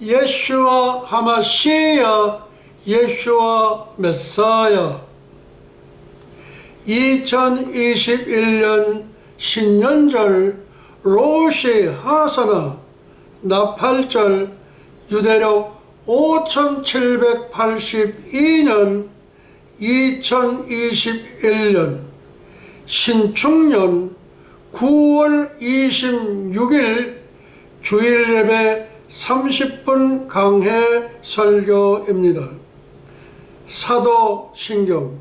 예슈와 하마시야, 예슈와 메사야. 2021년 신년절 로시 하사나 나팔절 유대력 5782년 2021년 신축년 9월 26일 주일 예배 30분 강해 설교입니다. 사도신경.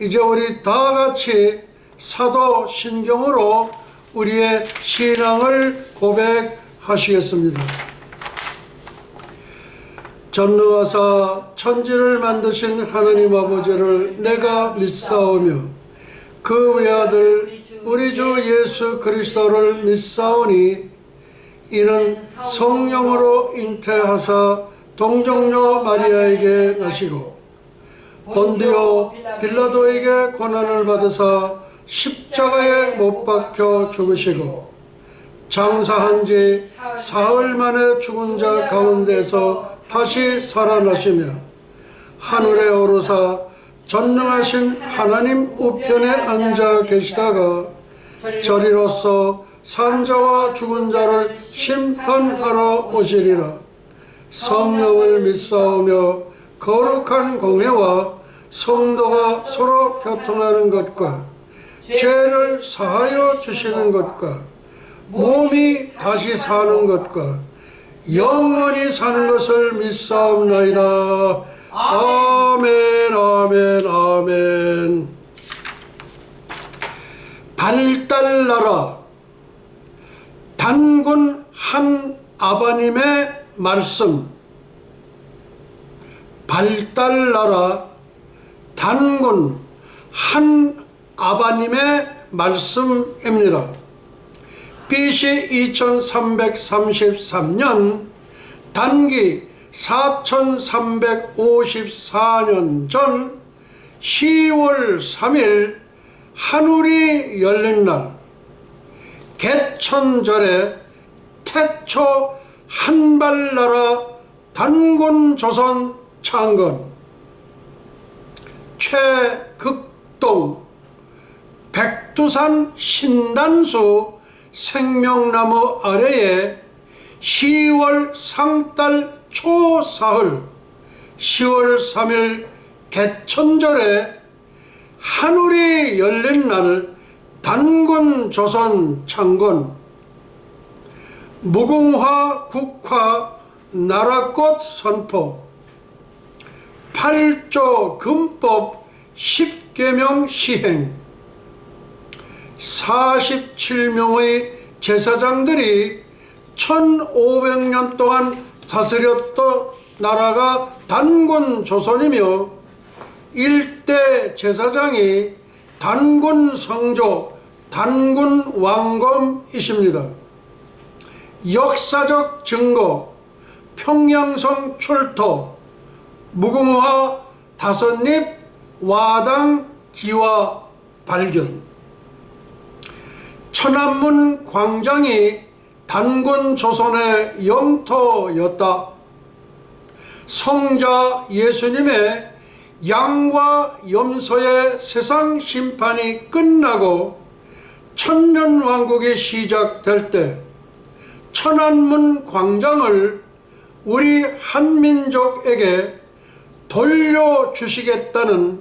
이제 우리 다 같이 사도신경으로 우리의 신앙을 고백하시겠습니다. 전능하사 천지를 만드신 하나님 아버지를 내가 믿사오며 그 외아들 우리 주 예수 그리스도를 믿사오니 이는 성령으로 잉태하사 동정녀 마리아에게 나시고 본디오 빌라도에게 고난을 받으사 십자가에 못 박혀 죽으시고 장사한 지 사흘 만에 죽은 자 가운데서 다시 살아나시며 하늘에 오르사 전능하신 하나님 우편에 앉아 계시다가 저리로서 산자와 죽은 자를 심판하러 오시리라. 성령을 믿사오며 거룩한 공회와 성도가 서로 교통하는 것과 죄를 사하여 주시는 것과 몸이 다시 사는 것과 영원히 사는 것을 믿사옵나이다. 아멘, 아멘, 아멘. 발달나라. 단군 한 아버님의 말씀. 발달나라. 단군 한 아버님의 말씀입니다. BC 2333년 단기 4354년 전 10월 3일 하늘이 열린 날 개천절에 태초 한발나라 단군 조선 창건 최극동 백두산 신단수 생명나무 아래에 10월 상달 초사흘 10월 3일 개천절에 하늘이 열린 날 단군 조선 창건 무궁화 국화 나라꽃 선포 8조 금법 10계명 시행 47명의 제사장들이 1500년 동안 다스렸던 나라가 단군 조선이며 일대 제사장이 단군 성조, 단군 왕검이십니다. 역사적 증거, 평양성 출토, 무궁화 5잎 와당 기와 발견. 천안문 광장이 단군 조선의 영토였다. 성자 예수님의 양과 염소의 세상 심판이 끝나고 천년왕국이 시작될 때 천안문 광장을 우리 한민족에게 돌려주시겠다는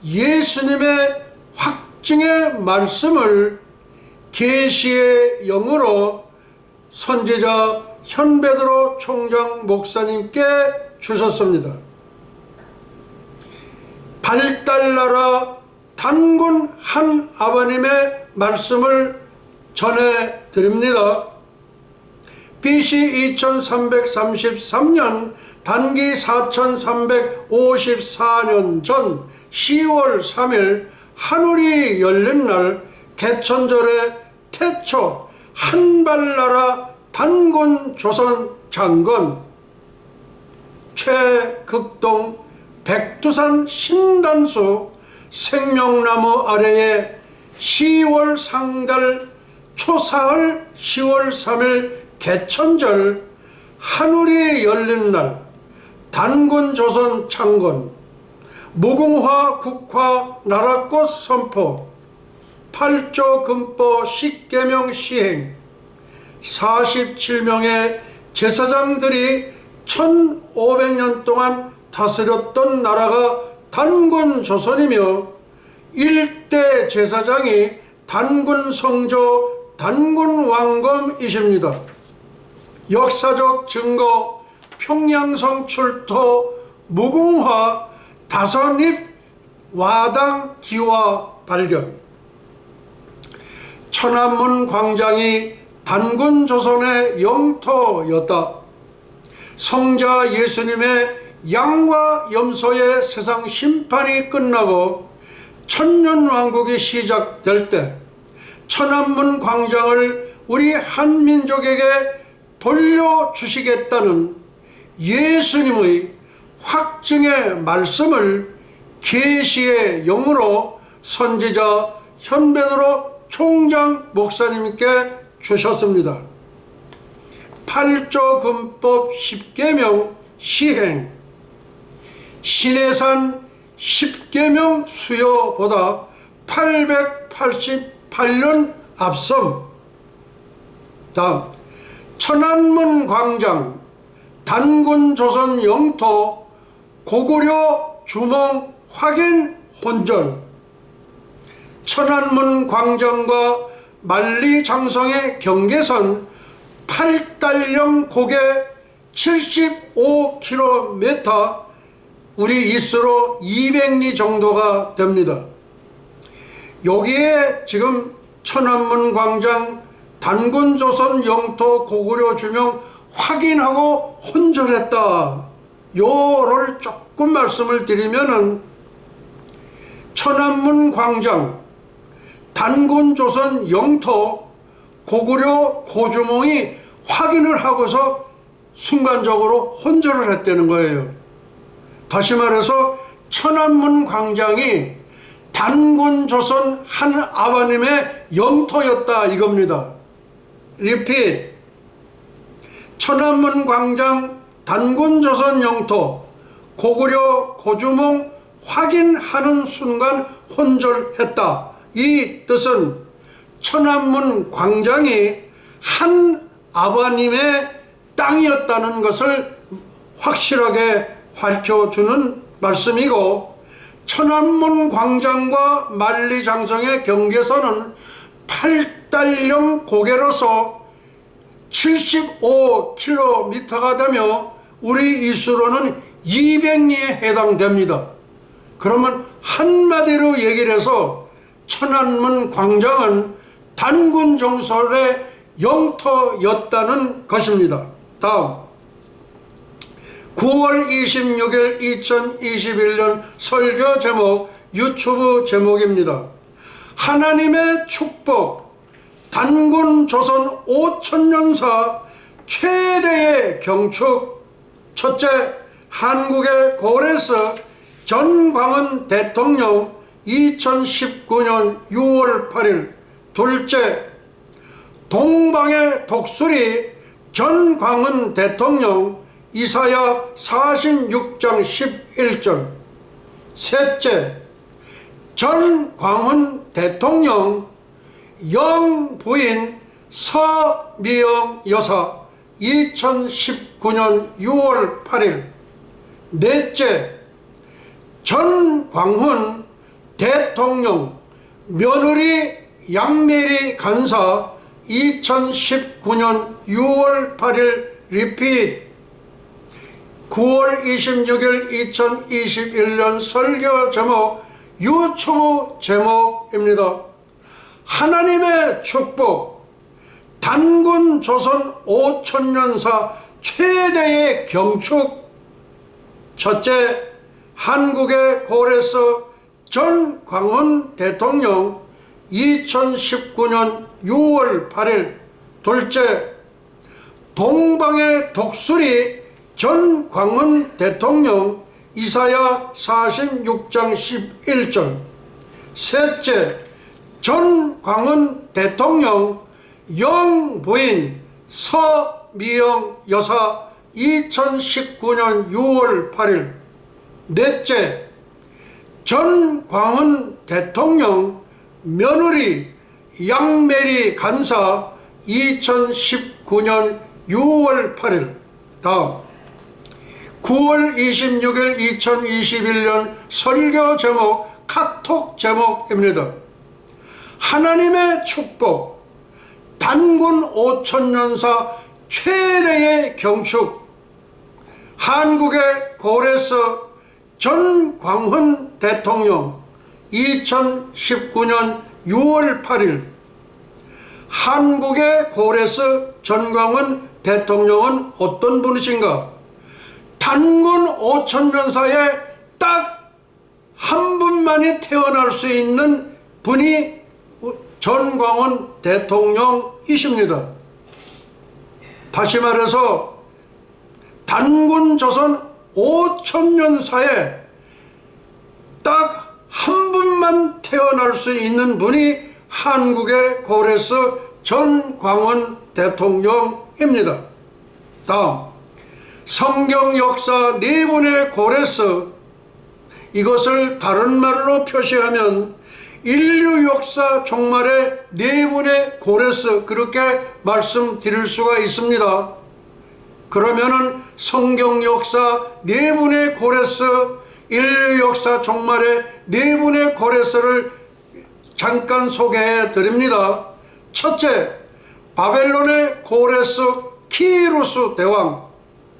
예수님의 확증의 말씀을 계시의 영으로 선지자 현베드로 총장 목사님께 주셨습니다. 발달나라 단군 한 아버님의 말씀을 전해드립니다. BC 2333년 단기 4354년 전 10월 3일 하늘이 열린 날 개천절에 태초 한발나라 단군 조선 장건 최극동 백두산 신단수 생명나무 아래에 10월 상달 초사흘 10월 3일 개천절 하늘이 열린 날 단군 조선 창건, 무궁화 국화 나라꽃 선포, 8조 금보 10계명 시행, 47명의 제사장들이 1500년 동안 다스렸던 나라가 단군 조선이며, 일대 제사장이 단군 성조 단군 왕검이십니다. 역사적 증거 평양성 출토 무궁화 5잎 와당 기와 발견. 천안문 광장이 단군 조선의 영토였다. 성자 예수님의 양과 염소의 세상 심판이 끝나고 천년왕국이 시작될 때 천안문 광장을 우리 한민족에게 돌려주시겠다는 예수님의 확증의 말씀을 계시의 영으로 선지자 현배도로 총장 목사님께 주셨습니다. 8조 금법 10계명 시행, 신해산 10계명 수요보다 888년 앞섬. 다음, 천안문 광장 단군 조선 영토 고구려 주몽 확인 혼전. 천안문 광장과 만리장성의 경계선 8달령 고개 75km, 우리 이수로 200리 정도가 됩니다. 여기에 지금 천안문 광장 단군 조선 영토 고구려 주명 확인하고 혼절했다, 요를 조금 말씀을 드리면은, 천안문 광장 단군 조선 영토 고구려 고주몽이 확인을 하고서 순간적으로 혼절을 했다는 거예요. 다시 말해서 천안문 광장이 단군 조선 한 아버님의 영토였다 이겁니다. 리핏. 천안문 광장 단군 조선 영토 고구려 고주몽 확인하는 순간 혼절했다. 이 뜻은 천안문 광장이 한 아버님의 땅이었다는 것을 확실하게 밝혀주는 말씀이고, 천안문 광장과 만리장성의 경계선은 8달령 고개로서 75km가 되며 우리 이수로는 200리에 해당됩니다. 그러면 한마디로 얘기를 해서 천안문 광장은 단군 정설의 영토였다는 것입니다. 다음, 9월 26일 2021년 설교 제목, 유튜브 제목입니다. 하나님의 축복, 단군 조선 5000년사 최대의 경축. 첫째, 한국의 고레스 전광훈 대통령 2019년 6월 8일. 둘째, 동방의 독수리 전광훈 대통령 이사야 46장 11절. 셋째, 전광훈 대통령 영부인 서미영 여사 2019년 6월 8일. 넷째, 전광훈 대통령 며느리 양메리 간사 2019년 6월 8일 리핏. 9월 26일 2021년 설교 제목, 유튜브 제목입니다. 하나님의 축복, 단군 조선 5000년사 최대의 경축. 첫째, 한국의 고레스 전광훈 대통령 2019년 6월 8일. 둘째, 동방의 독수리 전광훈 대통령 이사야 46장 11절. 셋째, 전광훈 대통령 영부인 서미영 여사 2019년 6월 8일. 넷째, 전광훈 대통령 며느리 양메리 간사 2019년 6월 8일. 다음, 9월 26일 2021년 설교 제목, 카톡 제목입니다. 하나님의 축복, 단군 5천년사 최대의 경축, 한국의 고레스 전광훈 대통령 2019년 6월 8일. 한국의 고레스 전광훈 대통령은 어떤 분이신가? 단군 5천년사에 딱 한 분만이 태어날 수 있는 분이 전광훈 대통령이십니다. 다시 말해서 단군 조선 5천년사에 딱 한 분만 태어날 수 있는 분이 한국의 고레스 전광훈 대통령입니다. 다음, 성경 역사 네 분의 고레스, 이것을 다른 말로 표시하면 인류 역사 종말의 네 분의 고레스, 그렇게 말씀드릴 수가 있습니다. 그러면은 성경 역사 네 분의 고레스, 인류 역사 종말의 네 분의 고레스를 잠깐 소개해 드립니다. 첫째, 바벨론의 고레스 키루스 대왕.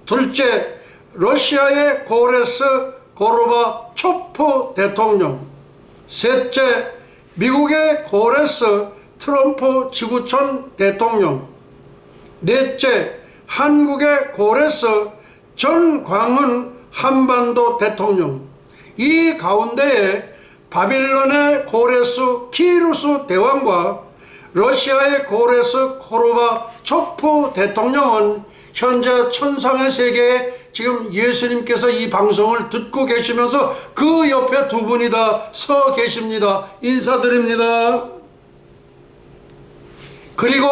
둘째, 러시아의 고레스 고르바초프 대통령. 셋째, 미국의 고레스 트럼프 지구촌 대통령. 넷째, 한국의 고레스 전광훈 한반도 대통령. 이 가운데에 바빌론의 고레스 키루스 대왕과 러시아의 고레스 고르바초프 대통령은 현재 천상의 세계에 지금 예수님께서 이 방송을 듣고 계시면서 그 옆에 두 분이 다 서 계십니다. 인사드립니다. 그리고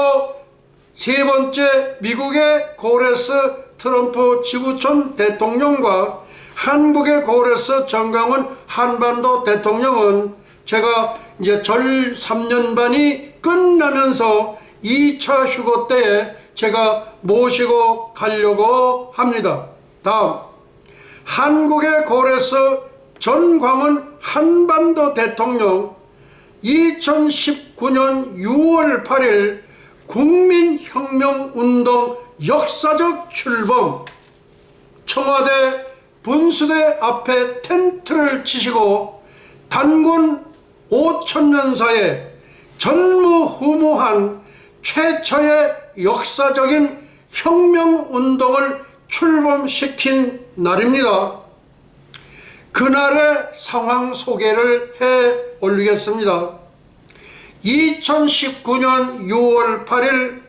세 번째, 미국의 고레스 트럼프 지구촌 대통령과 한국의 고레스 전광훈 한반도 대통령은 제가 이제 절 3년 반이 끝나면서 2차 휴거 때에 제가 모시고 가려고 합니다. 다음, 한국의 고레스 전광훈 한반도 대통령 2019년 6월 8일 국민혁명운동 역사적 출범, 청와대 분수대 앞에 텐트를 치시고 단군 5천년사에 전무후무한 최초의 역사적인 혁명운동을 출범시킨 날입니다. 그날의 상황 소개를 해 올리겠습니다. 2019년 6월 8일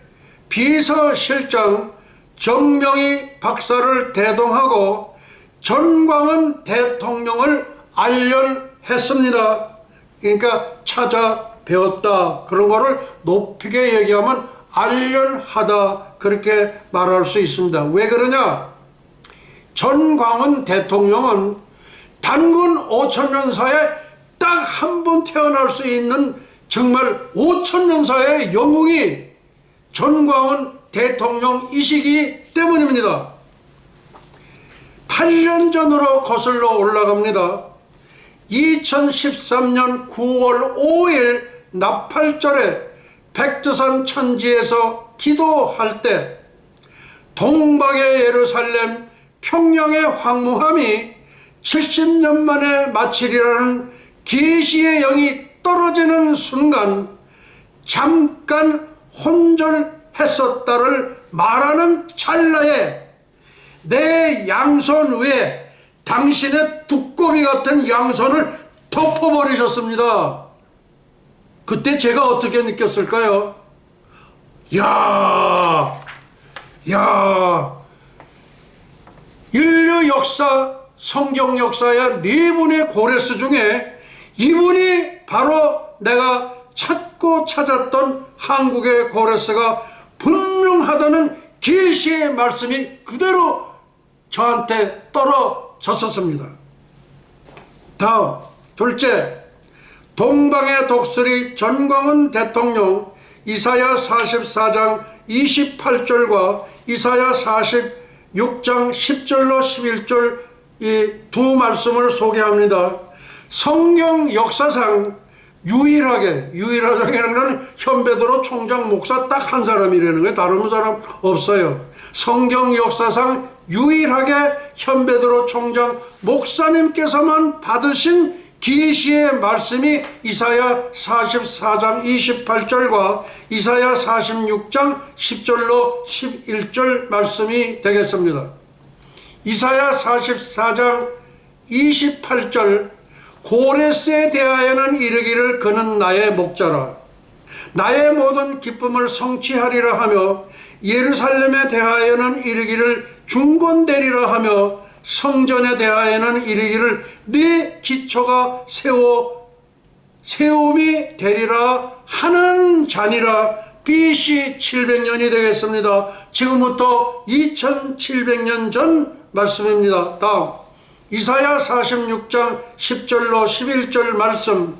비서실장 정명희 박사를 대동하고 전광훈 대통령을 알련했습니다. 그러니까 찾아뵈었다, 그런 거를 높이게 얘기하면 알련하다, 그렇게 말할 수 있습니다. 왜 그러냐? 전광훈 대통령은 단군 5천년사에 딱 한 번 태어날 수 있는 정말 5천년사의 영웅이 전광훈 대통령이시기 때문입니다. 8년 전으로 거슬러 올라갑니다. 2013년 9월 5일 나팔절에 백두산 천지에서 기도할 때 동방의 예루살렘 평양의 황무함이 70년 만에 마치리라는 계시의 영이 떨어지는 순간 잠깐 혼절했었다를 말하는 찰나에 내 양손 위에 당신의 두꺼비 같은 양손을 덮어버리셨습니다. 그때 제가 어떻게 느꼈을까요? 야, 인류 역사, 성경 역사의 네 분의 고레스 중에 이분이 바로 내가 찾고 찾았던 한국의 고레스가 분명하다는 계시의 말씀이 그대로 저한테 떨어졌었습니다. 다음, 둘째, 동방의 독수리 전광훈 대통령 이사야 44장 28절과 이사야 46장 10절로 11절 이 두 말씀을 소개합니다. 성경 역사상 유일하게는 현배도로 총장 목사 딱 한 사람이라는 거예요. 다른 사람 없어요. 성경 역사상 유일하게 현배도로 총장 목사님께서만 받으신 계시의 말씀이 이사야 44장 28절과 이사야 46장 10절로 11절 말씀이 되겠습니다. 이사야 44장 28절, 고레스에 대하여는 이르기를 그는 나의 목자라. 나의 모든 기쁨을 성취하리라 하며 예루살렘에 대하여는 이르기를 중건되리라 하며 성전에 대하여는 이르기를 네 기초가 세움이 되리라 하는 자니라. BC 700년이 되겠습니다. 지금부터 2700년 전 말씀입니다. 다음, 이사야 46장 10절로 11절 말씀.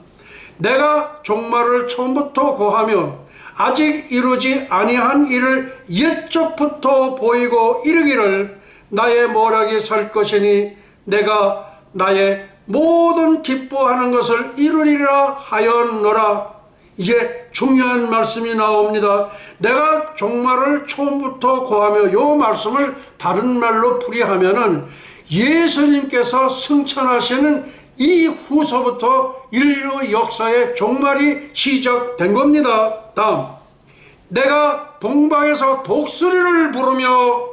내가 종말을 처음부터 고하며 아직 이루지 아니한 일을 옛적부터 보이고 이르기를 나의 모락이 설 것이니 내가 나의 모든 기뻐하는 것을 이루리라 하였노라. 이제 중요한 말씀이 나옵니다. 내가 종말을 처음부터 고하며, 요 말씀을 다른 말로 풀이하면은 예수님께서 승천하시는 이후서부터 인류 역사의 종말이 시작된 겁니다. 다음, 내가 동방에서 독수리를 부르며,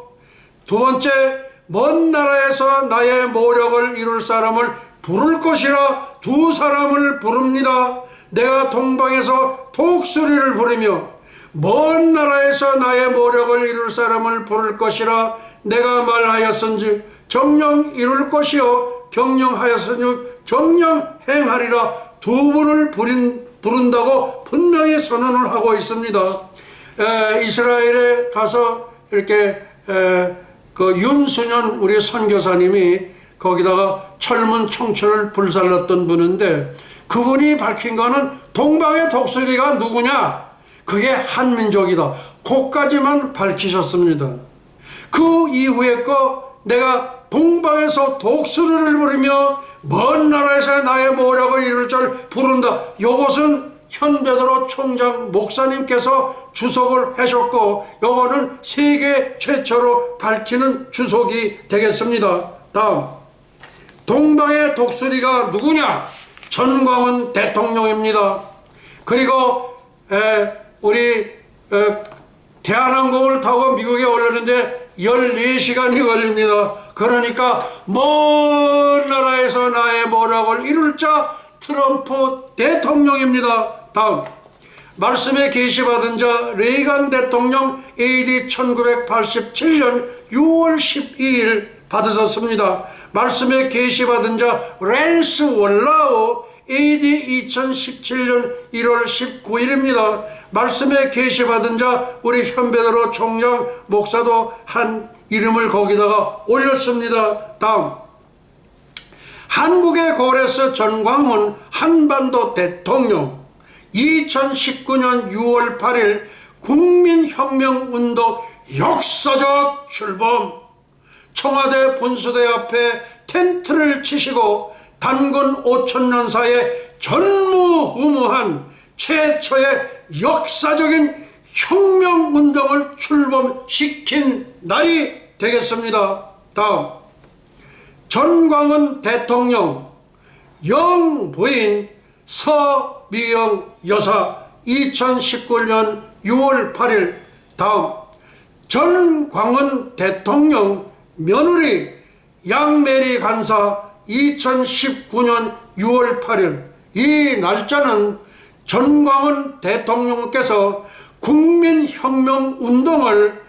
두 번째, 먼 나라에서 나의 모력을 이룰 사람을 부를 것이라 두 사람을 부릅니다. 내가 동방에서 독수리를 부르며 먼 나라에서 나의 모력을 이룰 사람을 부를 것이라 내가 말하였은즉 정령 이룰 것이요 경영하였은즉 정령 행하리라. 두 분을 부른다고 분명히 선언을 하고 있습니다. 이스라엘에 가서 이렇게 그 윤수년 우리 선교사님이 거기다가 젊은 청춘을 불살랐던 분인데, 그분이 밝힌 거는 동방의 독수리가 누구냐? 그게 한민족이다. 그까지만 밝히셨습니다. 그 이후에 거 내가 동방에서 독수리를 부르며 먼 나라에서 나의 모력을 이룰 줄 부른다. 요것은 현베드로 총장 목사님께서 주석을 하셨고, 요거는 세계 최초로 밝히는 주석이 되겠습니다. 다음, 동방의 독수리가 누구냐? 전광훈 대통령입니다. 그리고 우리 대한항공을 타고 미국에 오려는데 14시간이 걸립니다. 그러니까 먼 나라에서 나의 모력을 이룰 자 트럼프 대통령입니다. 다음, 말씀에 계시받은 자 레이간 대통령 AD 1987년 6월 12일 받으셨습니다. 말씀에 계시받은 자 랜스 월라우 AD 2017년 1월 19일입니다. 말씀에 계시받은 자 우리 현베드로 총장 목사도 한 이름을 거기다가 올렸습니다. 다음, 한국의 고레스 전광훈 한반도 대통령 2019년 6월 8일 국민혁명운동 역사적 출범. 청와대 분수대 앞에 텐트를 치시고 단군 5천년 사이에 전무후무한 최초의 역사적인 혁명운동을 출범시킨 날이 되겠습니다. 다음, 전광훈 대통령 영부인 서미영 여사 2019년 6월 8일. 다음, 전광훈 대통령 며느리 양메리 간사 2019년 6월 8일. 이 날짜는 전광훈 대통령께서 국민혁명운동을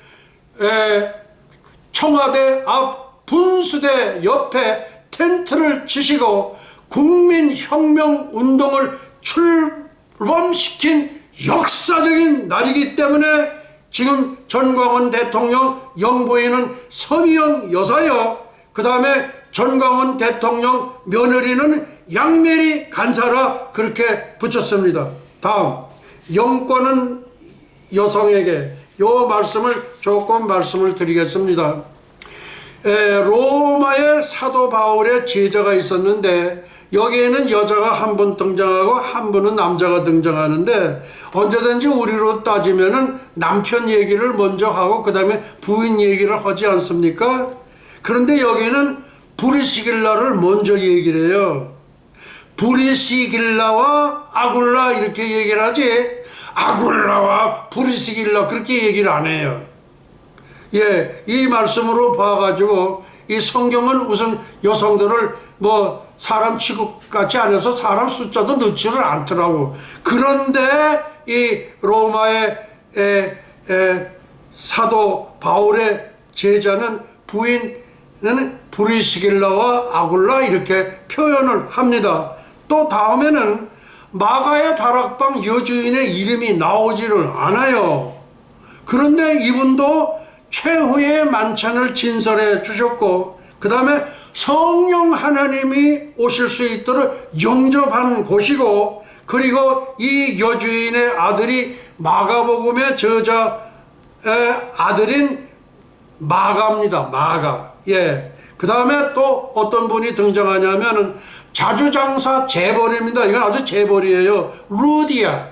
청와대 앞 분수대 옆에 텐트를 치시고 국민혁명운동을 출범시킨 역사적인 날이기 때문에 지금 전광훈 대통령 영부인은 서미영 여사요. 그 다음에 전광훈 대통령 며느리는 양메리 간사라 그렇게 붙였습니다. 다음, 영권은 여성에게 요 말씀을 조금 말씀을 드리겠습니다. 로마의 사도 바울의 제자가 있었는데 여기에는 여자가 한 분 등장하고 한 분은 남자가 등장하는데 언제든지 우리로 따지면은 남편 얘기를 먼저 하고 그 다음에 부인 얘기를 하지 않습니까? 그런데 여기는 브리스길라를 먼저 얘기를 해요. 브리스길라와 아굴라 이렇게 얘기를 하지 아굴라와 브리스길라 그렇게 얘기를 안 해요. 예, 이 말씀으로 봐가지고 이 성경은 우선 여성들을 뭐 사람 취급같이 안 해서 사람 숫자도 넣지를 않더라고. 그런데 이 로마의 사도 바울의 제자는 부인은 브리스길라와 아굴라 이렇게 표현을 합니다. 또 다음에는 마가의 다락방 여주인의 이름이 나오지를 않아요. 그런데 이분도 최후의 만찬을 진설해 주셨고 그 다음에 성령 하나님이 오실 수 있도록 영접한 곳이고 그리고 이 여주인의 아들이 마가복음의 저자의 아들인 마가입니다. 마가. 예. 그 다음에 또 어떤 분이 등장하냐면은 자주장사 재벌입니다. 이건 아주 재벌이에요. 루디아.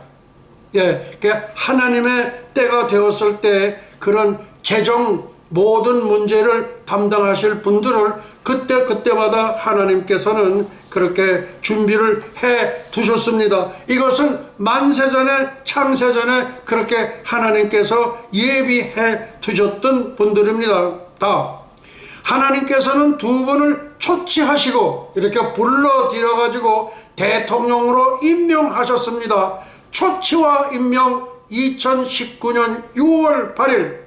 예. 하나님의 때가 되었을 때 그런 재정 모든 문제를 담당하실 분들을 그때마다 하나님께서는 그렇게 준비를 해 두셨습니다. 이것은 만세전에 창세전에 그렇게 하나님께서 예비해 두셨던 분들입니다. 다 하나님께서는 두 분을 초치하시고 이렇게 불러들여 가지고 대통령으로 임명하셨습니다. 초치와 임명 2019년 6월 8일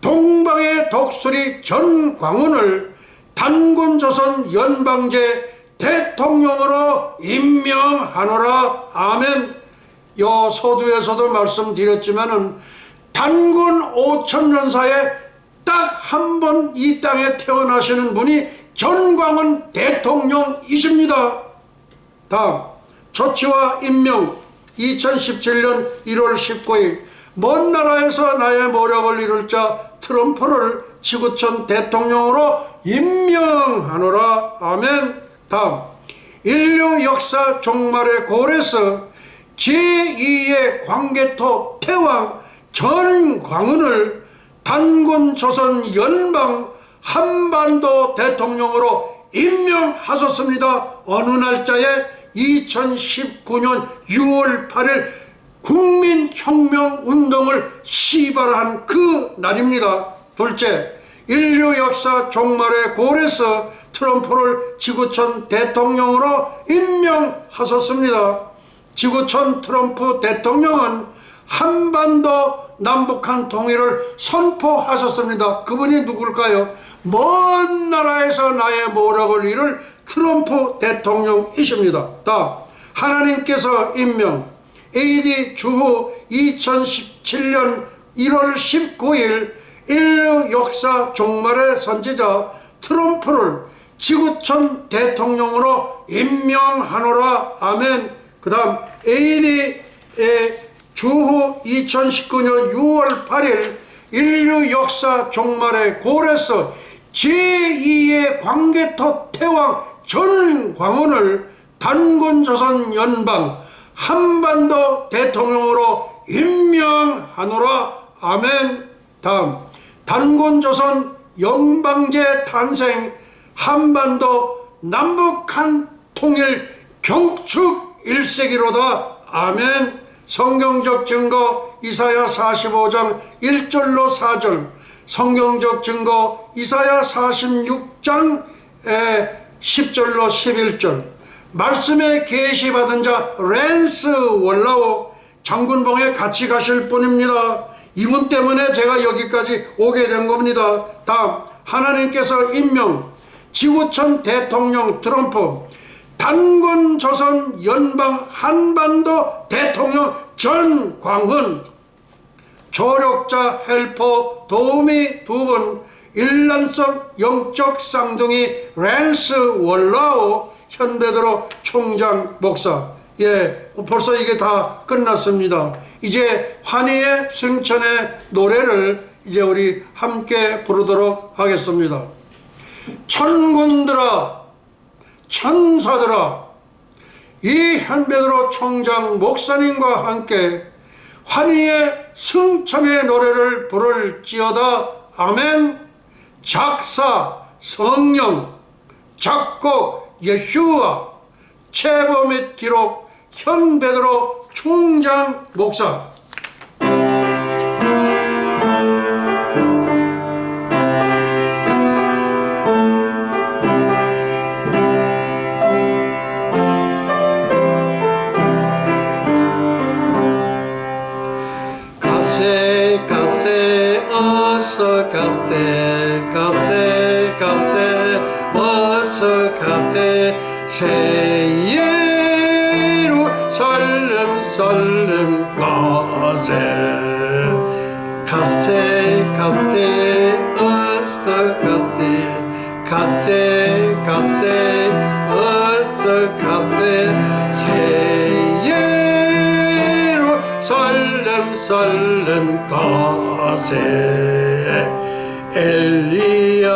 동방의 독수리 전광훈을 단군조선 연방제 대통령으로 임명하노라. 아멘. 요 서두에서도 말씀드렸지만은 단군 5000년사에 딱 한 번 이 땅에 태어나시는 분이 전광훈 대통령이십니다. 다음, 조치와 임명 2017년 1월 19일 먼 나라에서 나의 모력을 이룰 자 트럼프를 지구촌 대통령으로 임명하노라. 아멘. 다음, 인류 역사 종말의 고래서 제2의 광개토 태왕 전광훈을 단군 조선 연방 한반도 대통령으로 임명하셨습니다. 어느 날짜에 2019년 6월 8일 국민혁명운동을 시발한 그 날입니다. 둘째, 인류 역사 종말의 골에서 트럼프를 지구촌 대통령으로 임명하셨습니다. 지구촌 트럼프 대통령은 한반도 남북한 통일을 선포하셨습니다. 그분이 누굴까요? 먼 나라에서 나의 모력을 이룰 트럼프 대통령이십니다. 다음, 하나님께서 임명 AD 주후 2017년 1월 19일 인류 역사 종말의 선지자 트럼프를 지구촌 대통령으로 임명하노라. 아멘. 그 다음 AD 주후 2019년 6월 8일 인류 역사 종말의 골에서 제2의 광개토 태왕 전광훈을 단군조선 연방 한반도 대통령으로 임명하노라. 아멘. 다음, 단군조선 연방제 탄생 한반도 남북한 통일 경축 1세기로다. 아멘. 성경적 증거 이사야 45장 1절로 4절, 성경적 증거 이사야 46장 10절로 11절, 말씀에 계시받은 자 랜스 월라오 장군봉에 같이 가실 분입니다. 이분 때문에 제가 여기까지 오게 된 겁니다. 다음, 하나님께서 임명 지구촌 대통령 트럼프 단군 조선 연방 한반도 대통령 전광훈 조력자, 헬퍼, 도우미 2분, 일란성 영적 쌍둥이 랜스 월라오 현베드로 총장 목사. 예, 벌써 이게 다 끝났습니다. 이제 환희의 승천의 노래를 이제 우리 함께 부르도록 하겠습니다. 천군들아, 천사들아, 이 현베드로 총장 목사님과 함께 환희의 승천의 노래를 부를지어다. 아멘. 작사 성령, 작곡 예슈아, 체보 및 기록 현베드로 총장 목사. 가세 가세 어서 가세 가세 가세 어서 가세 새 예루살렘 가세 가세 가세 어서 가세 가세 가세 어서 가세 새 예루살렘 가세 엘리야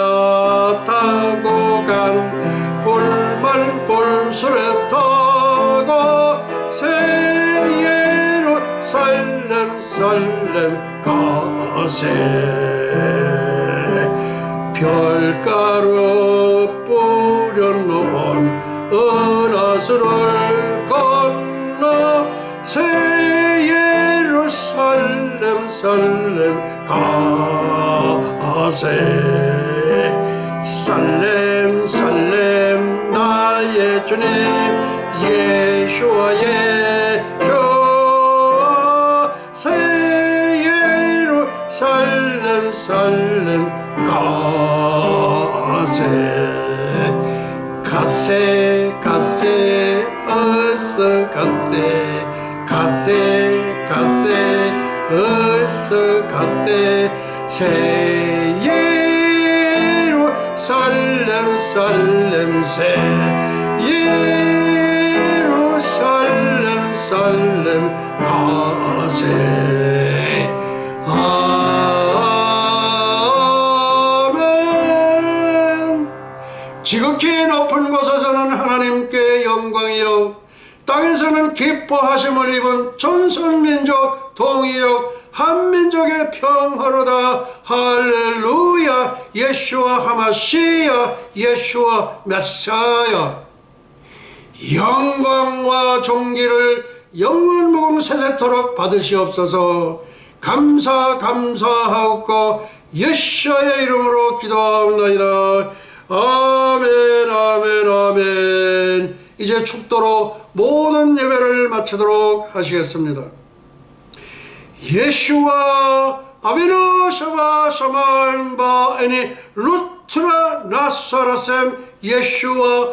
타고 간 볼말 볼술에 타고 새 예루살렘 가세 별가루 뿌려놓은 은하수를 건너 새 예루살렘 가세 살렘 살렘 나의 주님 예수와 예수와 새 예루살렘 가세 가세 가세 어서 가세 가세 가세 어서 가세 새 예루살렘 새 예루살렘 가세 아멘. 지극히 높은 곳에서는 하나님께 영광이요 땅에서는 기뻐하심을 입은 전선민족 동이요 한민족의 평화로다. 할렐루야. 예수와 하마시야, 예수와 메사야. 영광과 존귀를 영원 무궁 세세토록 받으시옵소서. 감사하옵고 예수의 이름으로 기도하옵나이다. 아멘 아멘 아멘. 이제 축도로 모든 예배를 마치도록 하시겠습니다. 예수와 아비노 샤바 샤말바 에니 루트라 나사라셈 예수와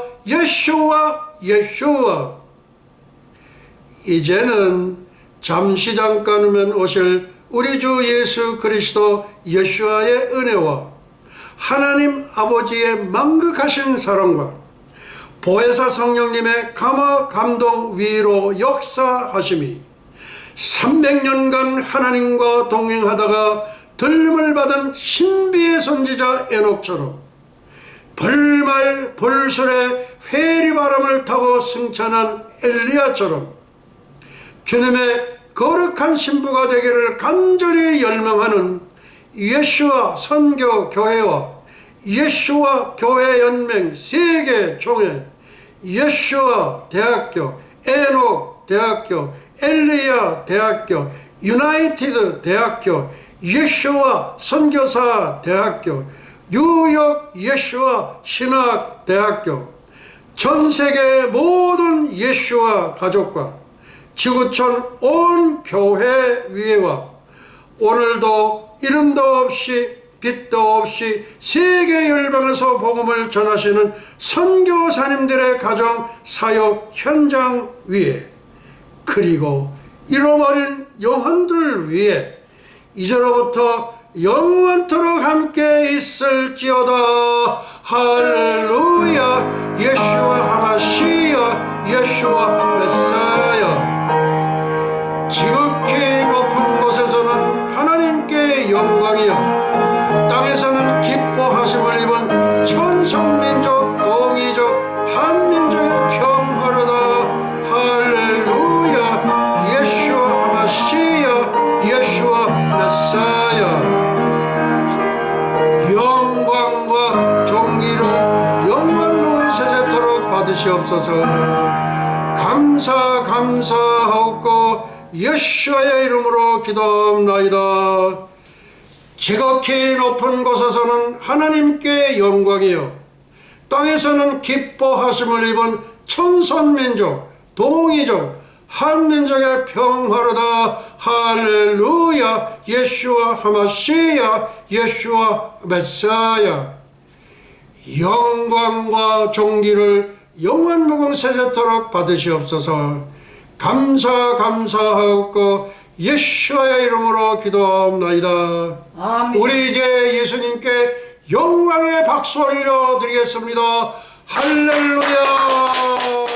이제는 잠시 잠깐이면 오실 우리 주 예수 그리스도 예수와의 은혜와 하나님 아버지의 만극하신 사랑과 보혜사 성령님의 감화 감동 위로 역사하심이 300년간 하나님과 동행하다가 들림을 받은 신비의 선지자 에녹처럼 벌말 벌술에 회리바람을 타고 승천한 엘리야처럼 주님의 거룩한 신부가 되기를 간절히 열망하는 예수와 선교교회와 예수와 교회연맹 세계총회, 예수와 대학교, 에녹 대학교, 엘리야 대학교, 유나이티드 대학교, 예수와 선교사 대학교, 뉴욕 예수와 신학 대학교, 전세계 모든 예수와 가족과 지구촌 온 교회 위에와 오늘도 이름도 없이 빛도 없이 세계 열방에서 복음을 전하시는 선교사님들의 가정 사역 현장 위에 그리고 잃어버린 영혼들 위에 이제로부터 영원토록 함께 있을지어다. 할렐루야. 예수와 하마시야. 예수와 메사야. 지극히 높은 곳에서는 하나님께 영광이요, 땅에서는 기뻐하심을 입은 천상민족 동이족 한민족의 평화로다. 할렐루야. 예수와 하마시야. 예수와 메사야. 영광과 존귀를 영원로 세세토록 받으시옵소서. 감사하옵고 예수의 이름으로 기도합나이다. 지극히 높은 곳에서는 하나님께 영광이요, 땅에서는 기뻐하심을 입은 천선민족 동이족 한민족의 평화로다. 할렐루야. 예수와 하마시야. 예수와 메사야. 영광과 존귀를 영원무궁 세세토록 받으시옵소서. 감사하옵고 예수의 이름으로 기도합나이다. 아멘. 우리 이제 예수님께 영광의 박수 올려드리겠습니다. 할렐루야.